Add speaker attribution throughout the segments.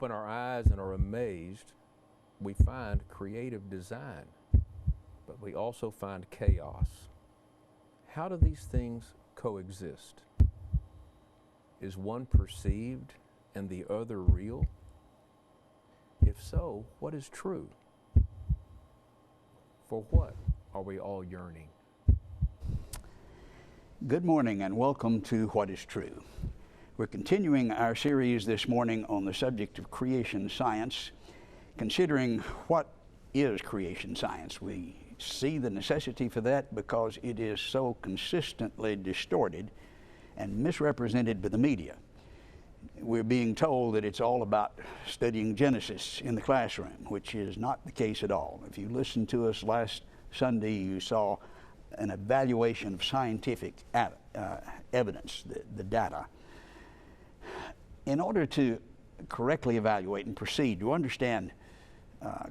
Speaker 1: open our eyes and are amazed, we find creative design, but we also find chaos. How do these things coexist? Is one perceived and the other real? If so, what is true? For what are we all yearning?
Speaker 2: Good morning and welcome to What is True. We're continuing our series this morning on the subject of creation science, considering what is creation science. We see the necessity for that because it is so consistently distorted and misrepresented by the media. We're being told that it's all about studying Genesis in the classroom, which is not the case at all. If you listened to us last Sunday, you saw an evaluation of scientific evidence, the data. In order to correctly evaluate and proceed to understand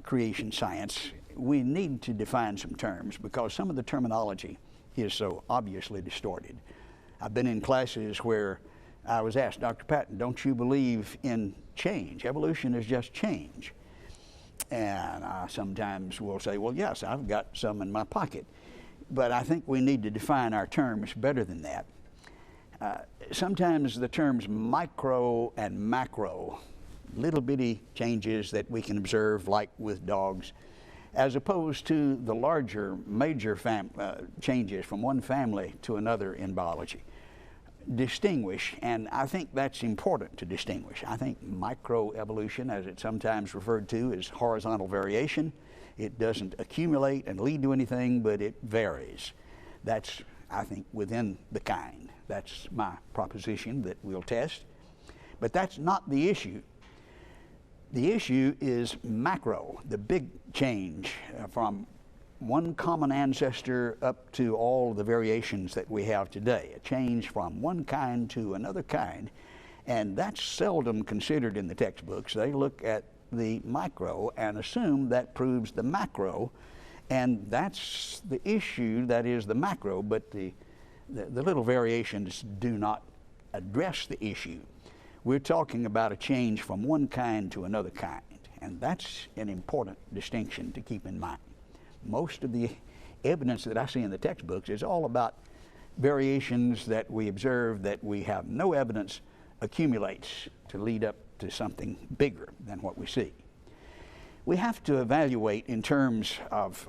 Speaker 2: creation science, we need to define some terms because some of the terminology is so obviously distorted. I've been in classes where I was asked, Dr. Patton, don't you believe in change? Evolution is just change. And I sometimes will say, well, yes, I've got some in my pocket. But I think we need to define our terms better than that. Sometimes the terms micro and macro, little bitty changes that we can observe, like with dogs, as opposed to the larger, major changes from one family to another in biology. Distinguish, and I think that's important to distinguish. I think microevolution, as it's sometimes referred to, is horizontal variation. It doesn't accumulate and lead to anything, but it varies. That's, I think, within the kind. That's my proposition that we'll test. But that's not the issue. The issue is macro, the big change from one common ancestor up to all the variations that we have today. A change from one kind to another kind. And that's seldom considered in the textbooks. They look at the micro and assume that proves the macro, and that's the issue, that is the macro, but the little variations do not address the issue. We're talking about a change from one kind to another kind, and that's an important distinction to keep in mind. Most of the evidence that I see in the textbooks is all about variations that we observe that we have no evidence accumulates to lead up to something bigger than what we see. We have to evaluate in terms of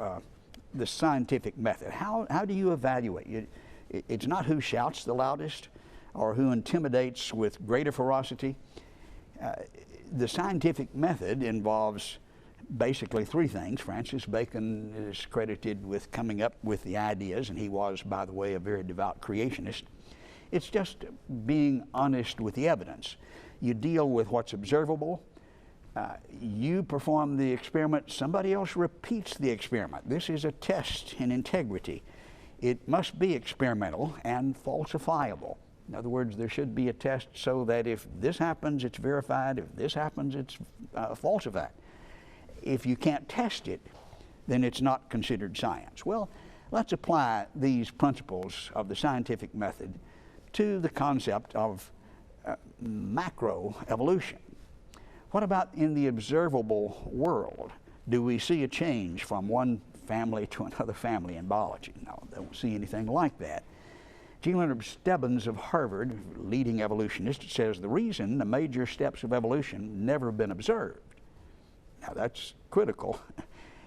Speaker 2: the scientific method. How do you evaluate? It's not who shouts the loudest or who intimidates with greater ferocity. The scientific method involves basically three things. Francis Bacon is credited with coming up with the ideas, and he was, by the way, a very devout creationist. It's just being honest with the evidence. You deal with what's observable. You perform the experiment. Somebody else repeats the experiment. This is a test in integrity. It must be experimental and falsifiable. In other words, there should be a test so that if this happens, it's verified. If this happens, it's falsified. If you can't test it, then it's not considered science. Well, let's apply these principles of the scientific method to the concept of macro evolution. What about in the observable world? Do we see a change from one family to another family in biology? No, don't see anything like that. G. Leonard Stebbins of Harvard, leading evolutionist, says the reason the major steps of evolution never have been observed. Now that's critical.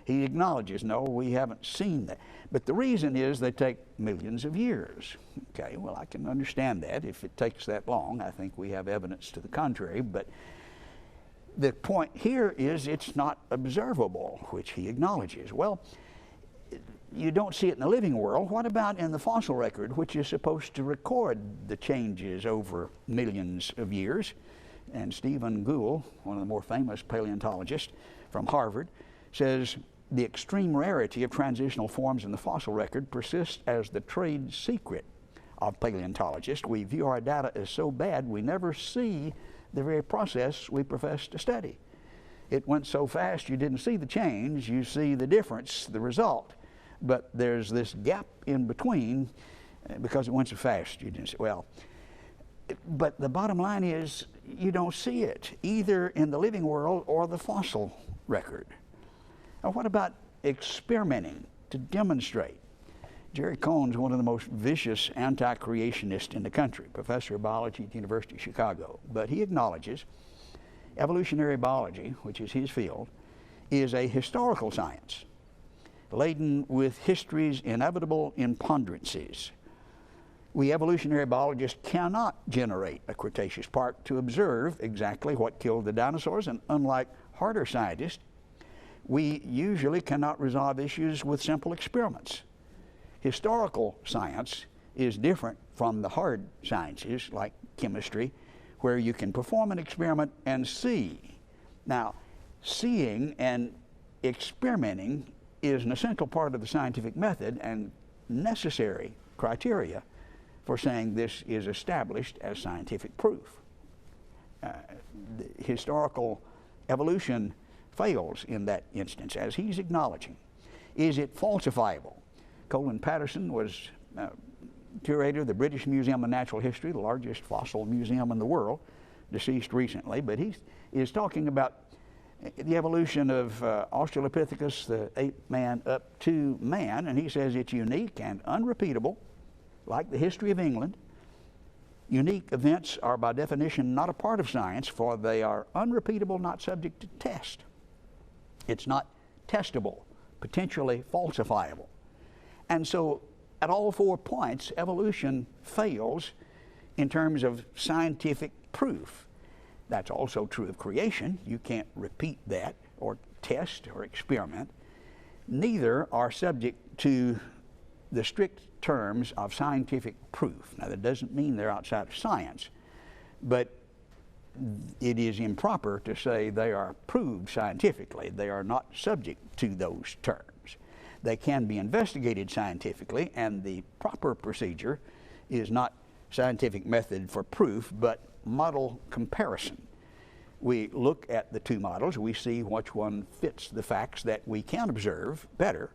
Speaker 2: He acknowledges, no, we haven't seen that. But the reason is they take millions of years. Okay, well, I can understand that. If it takes that long, I think we have evidence to the contrary. But the point here is it's not observable, which he acknowledges. Well, you don't see it in the living world. What about in the fossil record, which is supposed to record the changes over millions of years? And Stephen Gould, one of the more famous paleontologists from Harvard, says the extreme rarity of transitional forms in the fossil record persists as the trade secret of paleontologists. We view our data as so bad we never see the very process we profess to study. It went so fast you didn't see the change, you see the difference, the result. But there's this gap in between because it went so fast you didn't see. Well, But the bottom line is you don't see it either in the living world or the fossil record. Now, what about experimenting to demonstrate? Jerry Cohen's one of the most vicious anti-creationists in the country, professor of biology at the University of Chicago. But he acknowledges evolutionary biology, which is his field, is a historical science laden with history's inevitable imponderances. We evolutionary biologists cannot generate a Cretaceous park to observe exactly what killed the dinosaurs, and unlike harder scientists, we usually cannot resolve issues with simple experiments. Historical science is different from the hard sciences like chemistry, where you can perform an experiment and see. Now, seeing and experimenting is an essential part of the scientific method and necessary criteria for saying this is established as scientific proof. The historical evolution fails in that instance, as he's acknowledging. Is it falsifiable? Colin Patterson was curator of the British Museum of Natural History, the largest fossil museum in the world, deceased recently, but he is talking about the evolution of Australopithecus, the ape man, up to man, and he says it's unique and unrepeatable, like the history of England. Unique events are by definition not a part of science, for they are unrepeatable, not subject to test. It's not testable, potentially falsifiable. And so at all 4 points, evolution fails in terms of scientific proof. That's also true of creation. You can't repeat that or test or experiment. Neither are subject to the strict terms of scientific proof. Now, that doesn't mean they're outside of science, but it is improper to say they are proved scientifically. They are not subject to those terms. They can be investigated scientifically, and the proper procedure is not scientific method for proof, but model comparison. We look at the 2 models, we see which one fits the facts that we can observe better.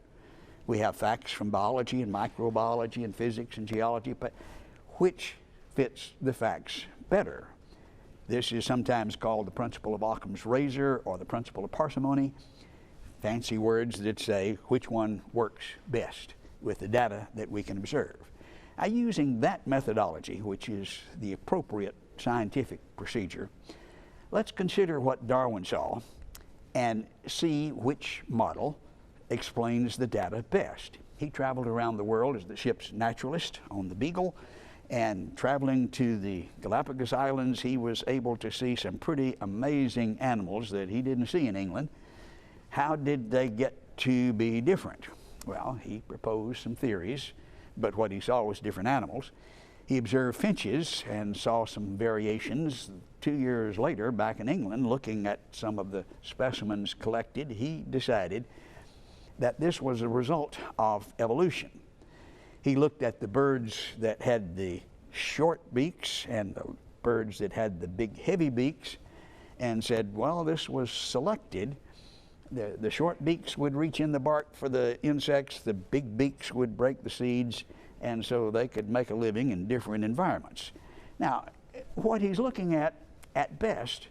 Speaker 2: We have facts from biology and microbiology and physics and geology, but which fits the facts better? This is sometimes called the principle of Occam's razor or the principle of parsimony. Fancy words that say which one works best with the data that we can observe. Now, using that methodology, which is the appropriate scientific procedure, let's consider what Darwin saw and see which model explains the data best. He traveled around the world as the ship's naturalist on the Beagle, and traveling to the Galapagos Islands, he was able to see some pretty amazing animals that he didn't see in England. How did they get to be different? Well, he proposed some theories, but what he saw was different animals. He observed finches and saw some variations. 2 years later, back in England, looking at some of the specimens collected, he decided that this was a result of evolution. He looked at the birds that had the short beaks and the birds that had the big heavy beaks and said, well, this was selected. The short beaks would reach in the bark for the insects, the big beaks would break the seeds, and so they could make a living in different environments. Now, what he's looking at best,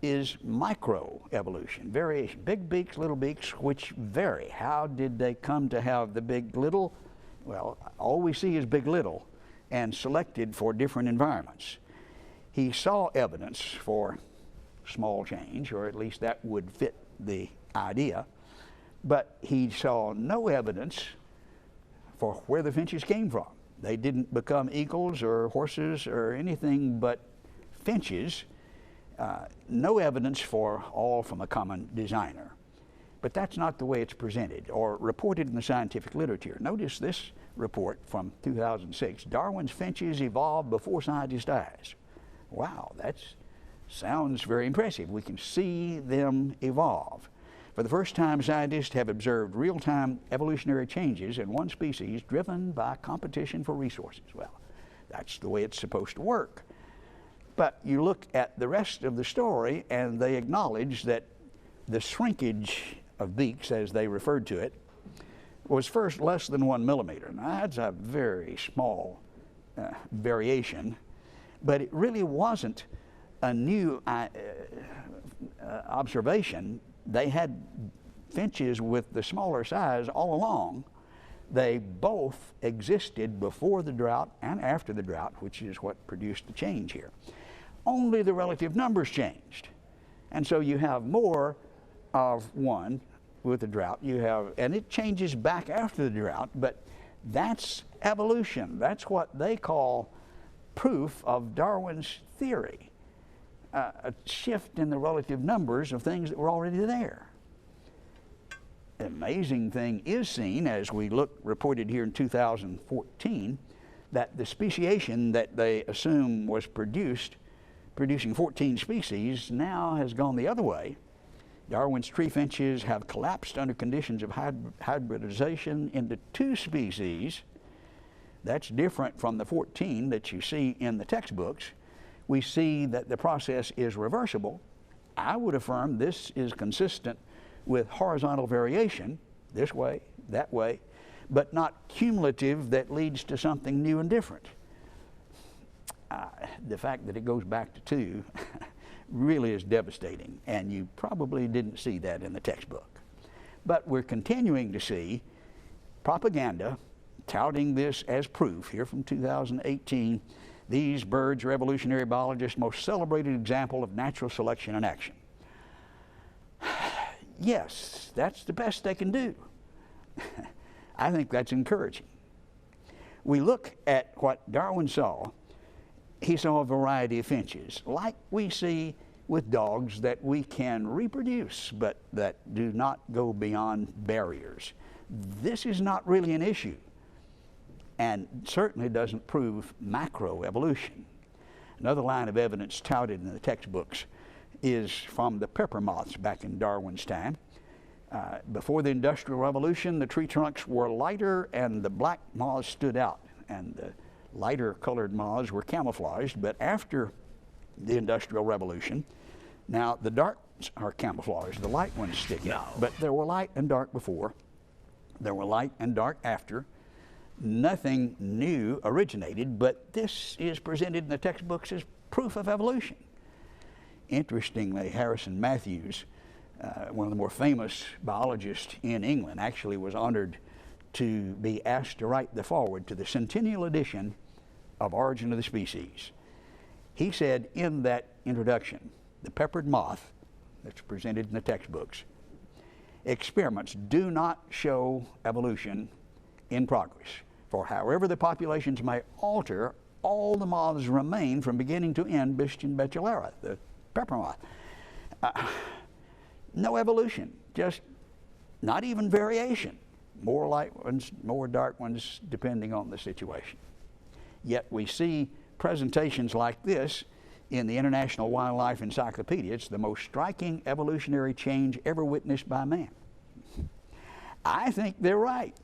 Speaker 2: is microevolution, variation. Big beaks, little beaks, which vary. How did they come to have the big, little? Well, all we see is big, little, and selected for different environments. He saw evidence for small change, or at least that would fit the idea, but he saw no evidence for where the finches came from. They didn't become eagles or horses or anything but finches. No evidence for all from a common designer. But that's not the way it's presented or reported in the scientific literature. Notice this report from 2006, Darwin's finches evolved before scientists' eyes. Wow, that sounds very impressive. We can see them evolve. For the first time, scientists have observed real-time evolutionary changes in one species driven by competition for resources. Well, that's the way it's supposed to work. But you look at the rest of the story, and they acknowledge that the shrinkage of beaks, as they referred to it, was first less than 1 millimeter. Now, that's a very small variation. But it really wasn't a new observation. They had finches with the smaller size all along. They both existed before the drought and after the drought, which is what produced the change here. Only the relative numbers changed. And so you have more of one with the drought. And it changes back after the drought, but that's evolution. That's what they call proof of Darwin's theory. A shift in the relative numbers of things that were already there. The amazing thing is seen as we look, reported here in 2014, that the speciation that they assume was producing 14 species, now has gone the other way. Darwin's tree finches have collapsed under conditions of hybridization into 2 species. That's different from the 14 that you see in the textbooks. We see that the process is reversible. I would affirm this is consistent with horizontal variation, this way, that way, but not cumulative that leads to something new and different. The fact that it goes back to 2 really is devastating, and you probably didn't see that in the textbook. But we're continuing to see propaganda touting this as proof here from 2018. These birds are evolutionary biologists' most celebrated example of natural selection in action. Yes, that's the best they can do. I think that's encouraging. We look at what Darwin saw. He saw a variety of finches, like we see with dogs, that we can reproduce, but that do not go beyond barriers. This is not really an issue, and certainly doesn't prove macroevolution. Another line of evidence touted in the textbooks is from the pepper moths back in Darwin's time. Before the Industrial Revolution, the tree trunks were lighter and the black moths stood out, and the lighter colored moths were camouflaged. But after the Industrial Revolution, now the dark are camouflaged, the light ones stick out. But there were light and dark before, there were light and dark after. Nothing new originated, but this is presented in the textbooks as proof of evolution. Interestingly, Harrison Matthews, one of the more famous biologists in England, actually was honored to be asked to write the foreword to the centennial edition of Origin of the Species. He said in that introduction, the peppered moth that's presented in the textbooks, experiments do not show evolution in progress. For however the populations may alter, all the moths remain from beginning to end Bistion betulera, the pepper moth. No evolution, just not even variation. More light ones, more dark ones, depending on the situation. Yet we see presentations like this in the International Wildlife Encyclopedia. It's the most striking evolutionary change ever witnessed by man. I think they're right.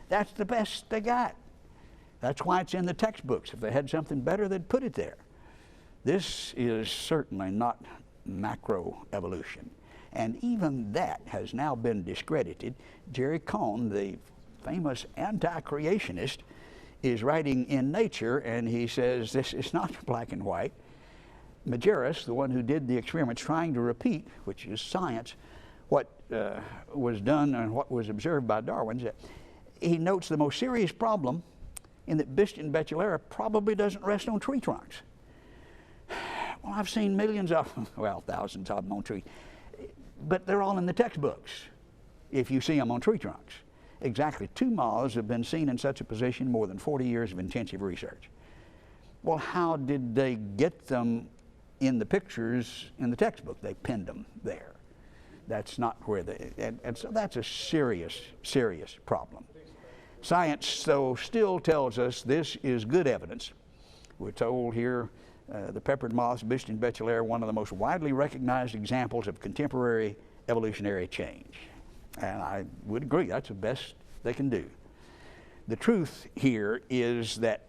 Speaker 2: That's the best they got. That's why it's in the textbooks. If they had something better, they'd put it there. This is certainly not macroevolution. And even that has now been discredited. Jerry Cohn, the famous anti-creationist, is writing in Nature, and he says this is not black and white. Majerus, the one who did the experiments, trying to repeat, which is science, what was done and what was observed by Darwin, he notes the most serious problem in that Bistion betulera probably doesn't rest on tree trunks. Well, I've seen millions of them, well, thousands of them on trees, but they're all in the textbooks if you see them on tree trunks. Exactly 2 moths have been seen in such a position, more than 40 years of intensive research. Well, how did they get them in the pictures in the textbook? They pinned them there. That's not where they, and so that's a serious, serious problem. Science, though, still tells us this is good evidence. We're told here the peppered moths, Bistion betulera, one of the most widely recognized examples of contemporary evolutionary change. And I would agree, that's the best they can do. The truth here is that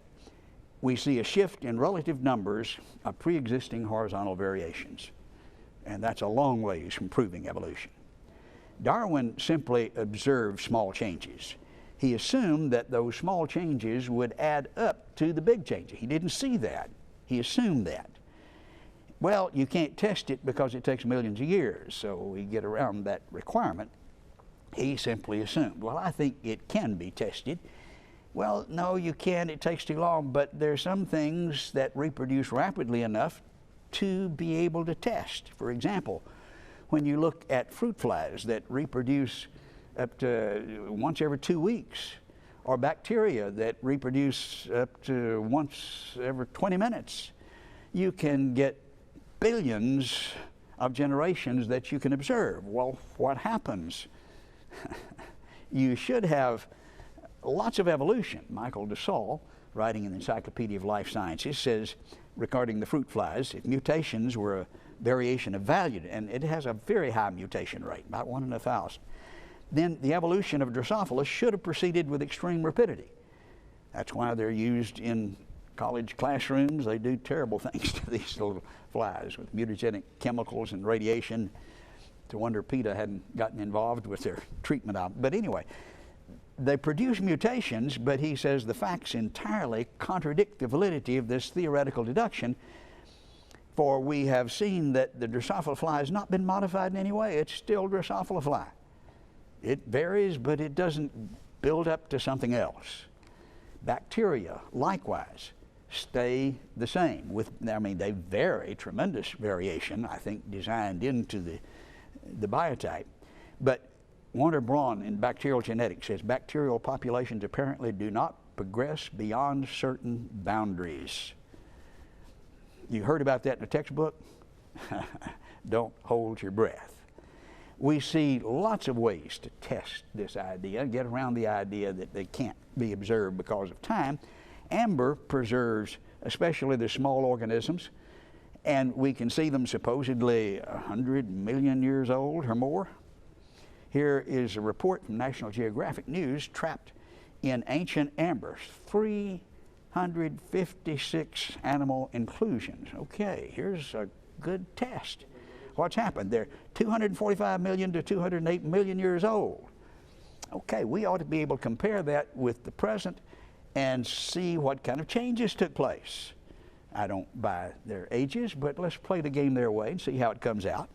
Speaker 2: we see a shift in relative numbers of pre-existing horizontal variations. And that's a long ways from proving evolution. Darwin simply observed small changes. He assumed that those small changes would add up to the big changes. He didn't see that. He assumed that. Well, you can't test it because it takes millions of years, so we get around that requirement. He simply assumed, well, I think it can be tested. Well, no, you can't. It takes too long, but there are some things that reproduce rapidly enough to be able to test. For example, when you look at fruit flies that reproduce up to once every 2 weeks, or bacteria that reproduce up to once every 20 minutes, you can get billions of generations that you can observe. Well, what happens? You should have lots of evolution. Michael DeSalle, writing in the Encyclopedia of Life Sciences, says regarding the fruit flies, if mutations were a variation of value, and it has a very high mutation rate, about 1 in 1,000, then the evolution of Drosophila should have proceeded with extreme rapidity. That's why they're used in college classrooms. They do terrible things to these little flies with mutagenic chemicals and radiation. To wonder PETA hadn't gotten involved with their treatment of them. But anyway, they produce mutations, but he says the facts entirely contradict the validity of this theoretical deduction, for we have seen that the Drosophila fly has not been modified in any way. It's still Drosophila fly. It varies, but it doesn't build up to something else. Bacteria, likewise, stay the same. They vary, tremendous variation, I think, designed into the biotype. But Warner Braun in Bacterial Genetics says bacterial populations apparently do not progress beyond certain boundaries. You heard about that in the textbook? Don't hold your breath. We see lots of ways to test this idea and get around the idea that they can't be observed because of time. Amber preserves especially the small organisms, and we can see them supposedly 100 million years old or more. Here is a report from National Geographic News, trapped in ancient amber, 356 animal inclusions. Okay, here's a good test. What's happened? They're 245 million to 208 million years old. Okay, we ought to be able to compare that with the present and see what kind of changes took place. I don't buy their ages, but let's play the game their way and see how it comes out.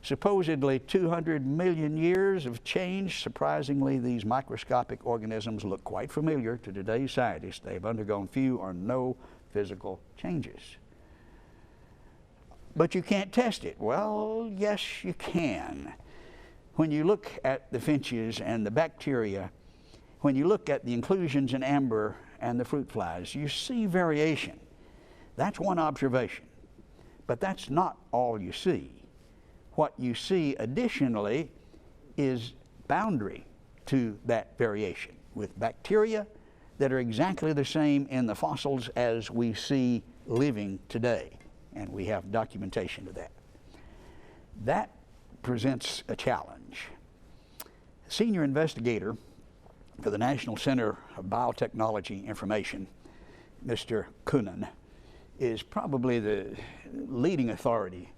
Speaker 2: Supposedly 200 million years of change. Surprisingly, these microscopic organisms look quite familiar to today's scientists. They've undergone few or no physical changes. But you can't test it. Well, yes, you can. When you look at the finches and the bacteria, when you look at the inclusions in amber and the fruit flies, you see variation. That's one observation. But that's not all you see. What you see additionally is boundary to that variation, with bacteria that are exactly the same in the fossils as we see living today. And we have documentation of that. That presents a challenge. Senior investigator for the National Center of Biotechnology Information, Mr. Kunin, is probably the leading authority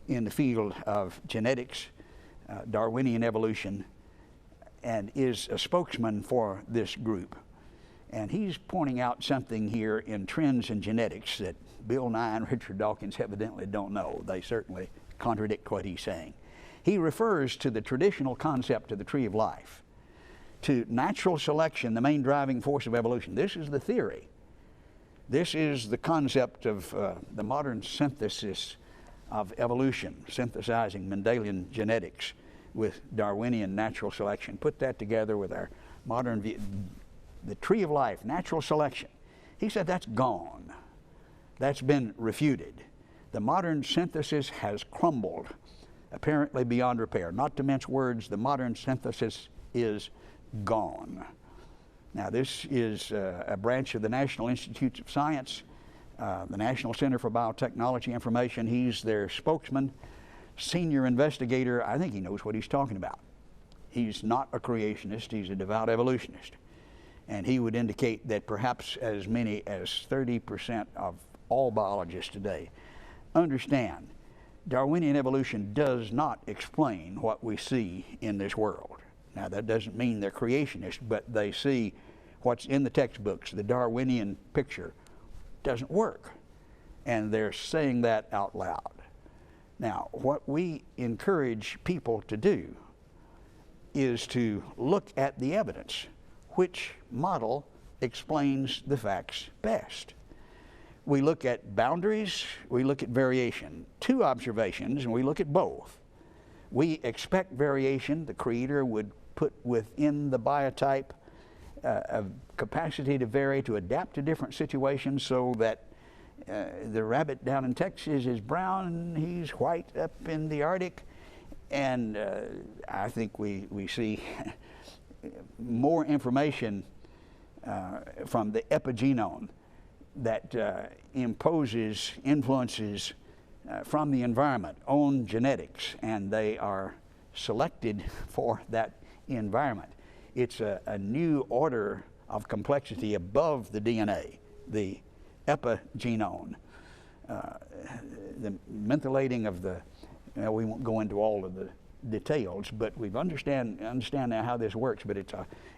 Speaker 2: in the field of genetics, Darwinian evolution, and is a spokesman for this group. And he's pointing out something here in Trends in Genetics that Bill Nye and Richard Dawkins evidently don't know. They certainly contradict what he's saying. He refers to the traditional concept of the tree of life, to natural selection, the main driving force of evolution. This is the theory. This is the concept of the modern synthesis of evolution, synthesizing Mendelian genetics with Darwinian natural selection. Put that together with our modern view, the tree of life, natural selection. He said that's gone. That's been refuted. The modern synthesis has crumbled, apparently beyond repair. Not to mince words, the modern synthesis is gone. Now, this is a branch of the National Institutes of Science, the National Center for Biotechnology Information. He's their spokesman, senior investigator. I think he knows what he's talking about. He's not a creationist, he's a devout evolutionist. And he would indicate that perhaps as many as 30% of all biologists today understand Darwinian evolution does not explain what we see in this world. Now, that doesn't mean they're creationists, but they see what's in the textbooks, the Darwinian picture, doesn't work. And they're saying that out loud. Now, what we encourage people to do is to look at the evidence. Which model explains the facts best? We look at boundaries, we look at variation. Two observations, and we look at both. We expect variation. The Creator would put within the biotype a capacity to vary, to adapt to different situations, so that the rabbit down in Texas is brown and he's white up in the Arctic. And I think we see more information from the epigenome that influences from the environment on genetics, and they are selected for that environment. It's a new order of complexity above the DNA, the epigenome, the mentholating of the, we won't go into all of the details, but we understand now how this works. But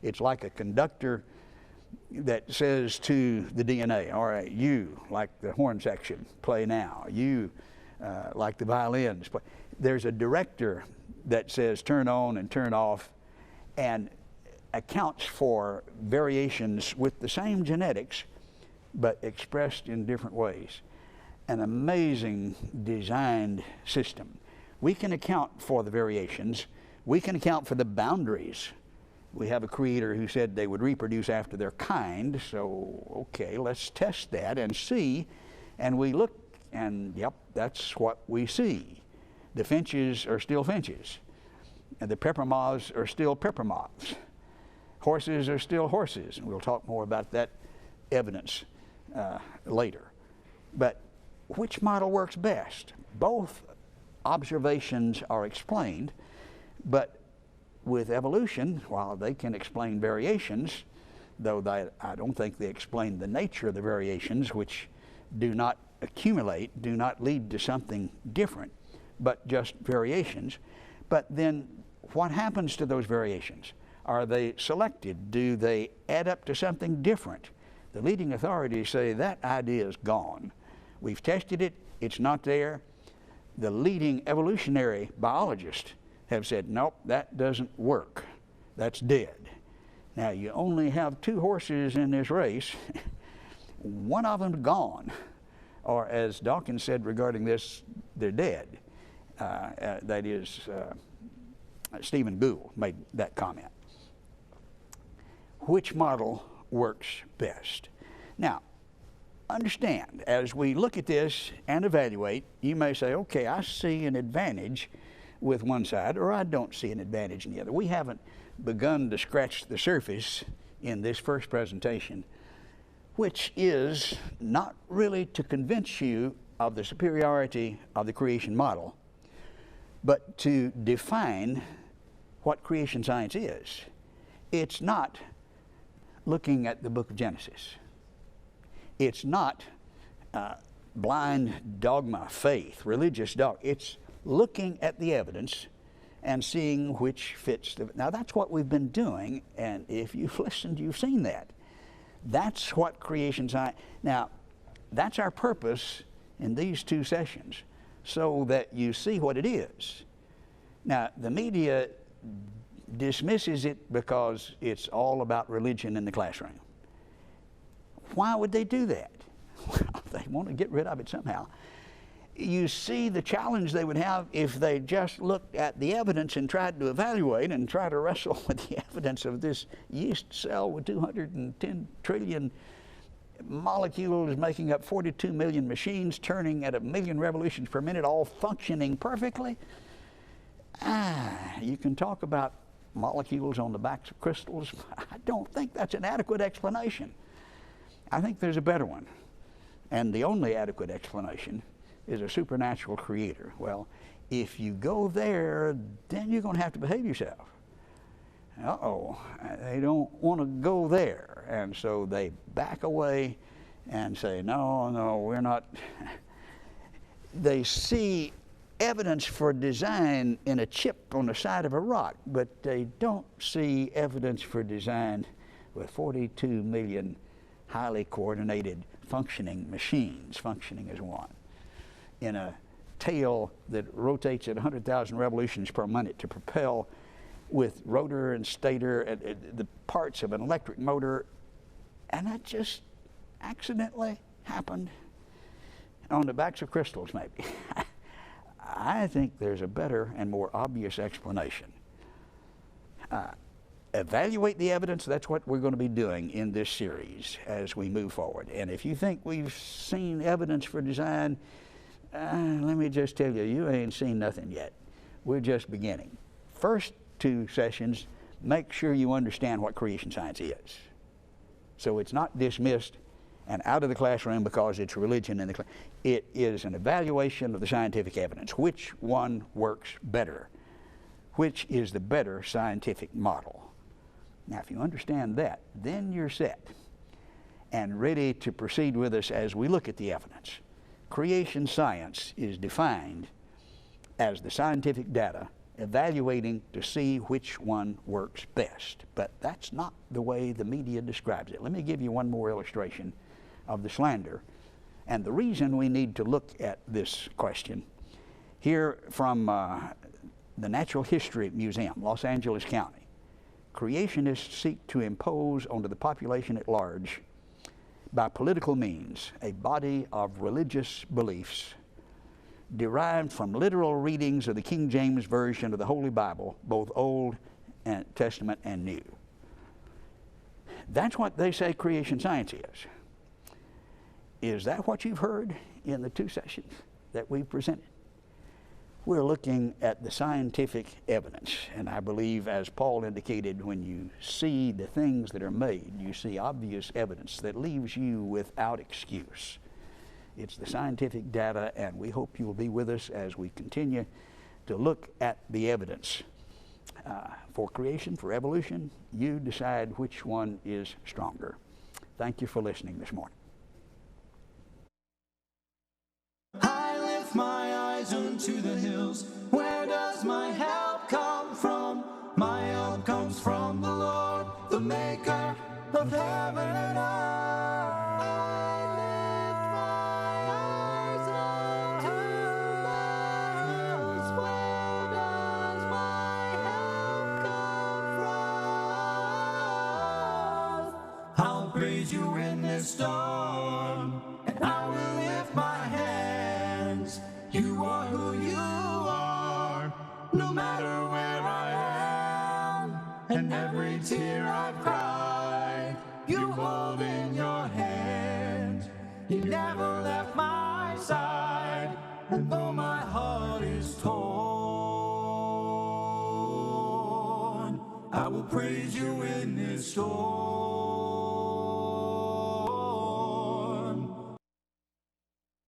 Speaker 2: it's like a conductor that says to the DNA, all right, you, like the horn section, play now. You, like the violins, play. There's a director that says turn on and turn off, and accounts for variations with the same genetics, but expressed in different ways. An amazing designed system. We can account for the variations. We can account for the boundaries. We have a Creator who said they would reproduce after their kind, so okay, let's test that and see. And we look, and yep, that's what we see. The finches are still finches, and the pepper moths are still pepper moths. Horses are still horses, and we'll talk more about that evidence later. But which model works best? Both observations are explained, but with evolution, while they can explain variations, though I don't think they explain the nature of the variations, which do not accumulate, do not lead to something different, but just variations. But then what happens to those variations? Are they selected? Do they add up to something different? The leading authorities say that idea is gone. We've tested it, it's not there. The leading evolutionary biologists have said, nope, that doesn't work. That's dead. Now, you only have two horses in this race. One of them's gone. Or as Dawkins said regarding this, they're dead. That is, Stephen Gould made that comment. Which model works best? Now, understand, as we look at this and evaluate, you may say, okay, I see an advantage with one side, or I don't see an advantage in the other. We haven't begun to scratch the surface in this first presentation, which is not really to convince you of the superiority of the creation model, but to define what creation science is. It's not looking at the book of Genesis. It's not blind dogma, faith, religious dogma. It's looking at the evidence and seeing which fits the... Now, that's what we've been doing, and if you've listened, you've seen that. That's what creation science... Now, that's our purpose in these two sessions, so that you see what it is. Now, the media dismisses it because it's all about religion in the classroom. Why would they do that? Well, they want to get rid of it somehow. You see the challenge they would have if they just looked at the evidence and tried to evaluate and try to wrestle with the evidence of this yeast cell with 210 trillion molecules making up 42 million machines turning at 1 million revolutions per minute, all functioning perfectly. You can talk about molecules on the backs of crystals. I don't think that's an adequate explanation. I think there's a better one. And the only adequate explanation is a supernatural creator. Well, if you go there, then you're going to have to behave yourself. Uh-oh, they don't want to go there. And so they back away and say, no, we're not. They see evidence for design in a chip on the side of a rock, but they don't see evidence for design with 42 million highly coordinated functioning machines, functioning as one, in a tail that rotates at 100,000 revolutions per minute to propel with rotor and stator and the parts of an electric motor, and that just accidentally happened on the backs of crystals, maybe. I think there's a better and more obvious explanation. Evaluate the evidence. That's what we're going to be doing in this series as we move forward. And if you think we've seen evidence for design, let me just tell you, you ain't seen nothing yet. We're just beginning. First 2 sessions, make sure you understand what creation science is, so it's not dismissed and out of the classroom because it's religion in the class. It is an evaluation of the scientific evidence. Which one works better? Which is the better scientific model? Now, if you understand that, then you're set and ready to proceed with us as we look at the evidence. Creation science is defined as the scientific data evaluating to see which one works best. But that's not the way the media describes it. Let me give you one more illustration of the slander and the reason we need to look at this question. Here from the Natural History Museum, Los Angeles County. Creationists seek to impose onto the population at large, by political means, a body of religious beliefs derived from literal readings of the King James Version of the Holy Bible, both Old Testament and New. That's what they say creation science is. Is that what you've heard in the 2 sessions that we've presented? We're looking at the scientific evidence, and I believe, as Paul indicated, when you see the things that are made, you see obvious evidence that leaves you without excuse. It's the scientific data, and we hope you will be with us as we continue to look at the evidence for creation, for evolution. You decide which one is stronger. Thank you for listening this morning.
Speaker 3: I lift my eyes unto the hills. Where does my help come from? My help comes from the Lord, the maker of heaven and earth. I lift my eyes unto the hills. Where does my help come from? I'll praise you in this storm, and I will lift my hands. You are who you are, no matter where I am, and every tear I've cried, you hold in your hand. You never left my side, and though my heart is torn, I will praise you in this storm.